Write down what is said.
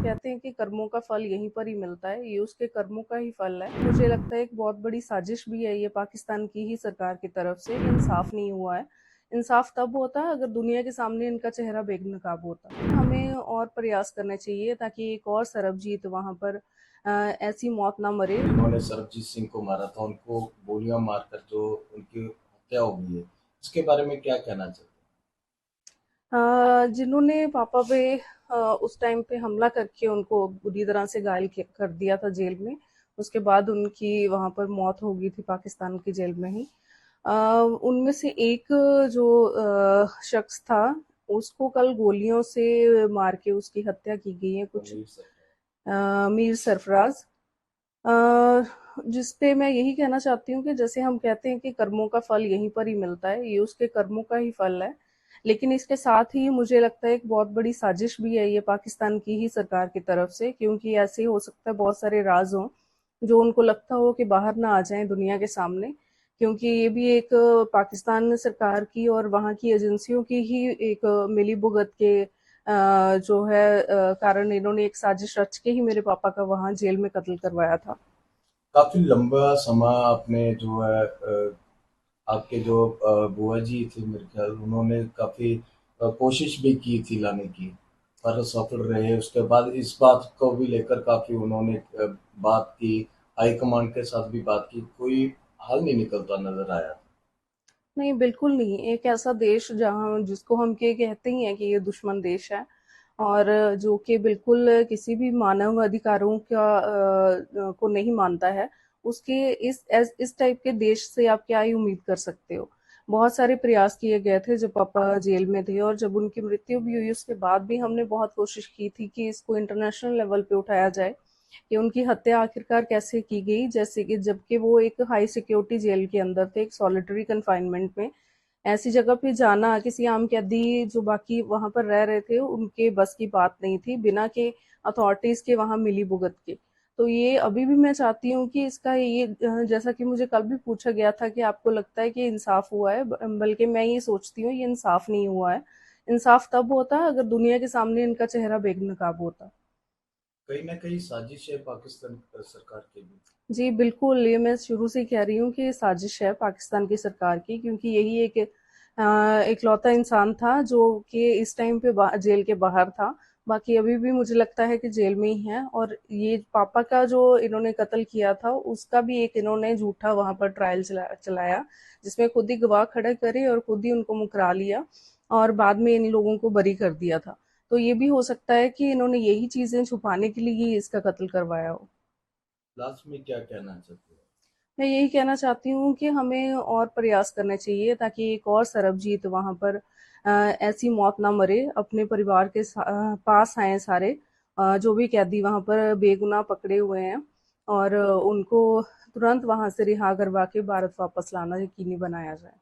कहते हैं कि कर्मों का फल यहीं पर ही मिलता है, ये उसके कर्मों का ही फल है। मुझे लगता है एक बहुत बड़ी साजिश भी है ये पाकिस्तान की ही सरकार की तरफ से, इंसाफ नहीं हुआ है। इंसाफ तब होता है अगर दुनिया के सामने इनका चेहरा बेनकाब होता। हमें और प्रयास करने चाहिए ताकि एक और सरबजीत वहाँ पर ऐसी मौत ना मरे। जिन्होंने सरबजीत सिंह को मारा था, उनको गोलियां मारकर जो उनकी हत्या हो गई है, इसके बारे में क्या कहना चाहते जिन्होंने पापा पे उस टाइम पे हमला करके उनको बुरी तरह से कर दिया था जेल में। उसके बाद उनकी वहां पर मौत हो गई थी पाकिस्तान की जेल में ही। उनमें से एक जो शख्स था, उसको कल गोलियों से मार के उसकी हत्या की गई है हैं? कुछ मीर सर, मीर सरफराज। जिस पे मैं यही कहना चाहती हूँ कि जैसे हम कहते हैं कि कर्मों का फल यहीं पर ही मिलता है, ये उसके कर्मों का ही फल है। लेकिन इसके साथ ही मुझे लगता है एक बहुत बड़ी साजिश भी है ये पाकिस्तान की ही सरकार की तरफ से, क्योंकि ऐसे ही हो सकता है बहुत सारे राज हों जो उनको लगता हो कि बाहर ना आ जाएं दुनिया के सामने। क्योंकि ये भी एक पाकिस्तान सरकार की और वहाँ की एजेंसियों की ही एक मिली भुगत के जो है कारण इन्होंने एक साजिश रच के ही मेरे पापा का वहाँ जेल में कत्ल करवाया था। काफी लंबा समय आपने जो है आपके जो बुआ जी थे, मेरे ख्याल उन्होंने काफी कोशिश भी की थी लाने की, पर सफल रहे। उसके बाद इस बात को भी लेकर काफी उन्होंने बात की, हाईकमांड के साथ भी बात की, कोई हल नहीं निकलता नजर आया। नहीं, बिल्कुल नहीं। एक ऐसा देश जहाँ जिसको हम के कहते ही हैं कि ये दुश्मन देश है और जो कि बिल्कुल किसी भी मानव अधिकारों को नहीं मानता है, उसके इस टाइप के देश से आप क्या ही उम्मीद कर सकते हो। बहुत सारे प्रयास किए गए थे जब पापा जेल में थे, और जब उनकी मृत्यु भी हुई उसके बाद भी हमने बहुत कोशिश की थी कि इसको इंटरनेशनल लेवल पे उठाया जाए कि उनकी हत्या आखिरकार कैसे की गई, जैसे कि जबकि वो एक हाई सिक्योरिटी जेल के अंदर थे, एक सॉलिटरी कन्फाइनमेंट में। ऐसी जगह पे जाना किसी आम कैदी जो बाकी वहां पर रह रहे थे उनके बस की बात नहीं थी, बिना के अथॉरिटीज के वहां मिली भुगत के। तो ये अभी भी मैं चाहती हूँ कि इसका ये जैसा कि मुझे कल भी पूछा गया था कि आपको लगता है कि इंसाफ हुआ है, बल्कि मैं ये सोचती हूँ ये इंसाफ नहीं हुआ है। इंसाफ तब होता है अगर दुनिया के सामने इनका चेहरा बेनकाब होता। कहीं ना कहीं साजिश है पाकिस्तान सरकार की भी। जी, बिल्कुल, ये मैं शुरू से ही कह रही हूँ कि ये साजिश है पाकिस्तान की सरकार की, क्योंकि यही एक इकलौता इंसान था जो कि इस टाइम पे जेल के बाहर था। बाकी अभी भी मुझे लगता है कि जेल में ही है, और ये पापा का जो इन्होंने कत्ल किया था उसका भी एक इन्होंने झूठा वहां पर ट्रायल चलाया, जिसमें खुद ही गवाह खड़े करे और खुद ही उनको मुकरा लिया और बाद में इन लोगों को बरी कर दिया था। तो ये भी हो सकता है कि इन्होंने यही चीजें छुपाने के लिए ही इसका कत्ल करवाया हो। लास्ट में क्या कहना चाहते हो? मैं यही कहना चाहती हूँ कि हमें और प्रयास करने चाहिए ताकि एक और सरबजीत वहाँ पर ऐसी मौत ना मरे, अपने परिवार के पास आए सारे जो भी कैदी वहाँ पर बेगुनाह पकड़े हुए हैं, और उनको तुरंत वहाँ से रिहा करवा के भारत वापस लाना यकीनी बनाया जाए।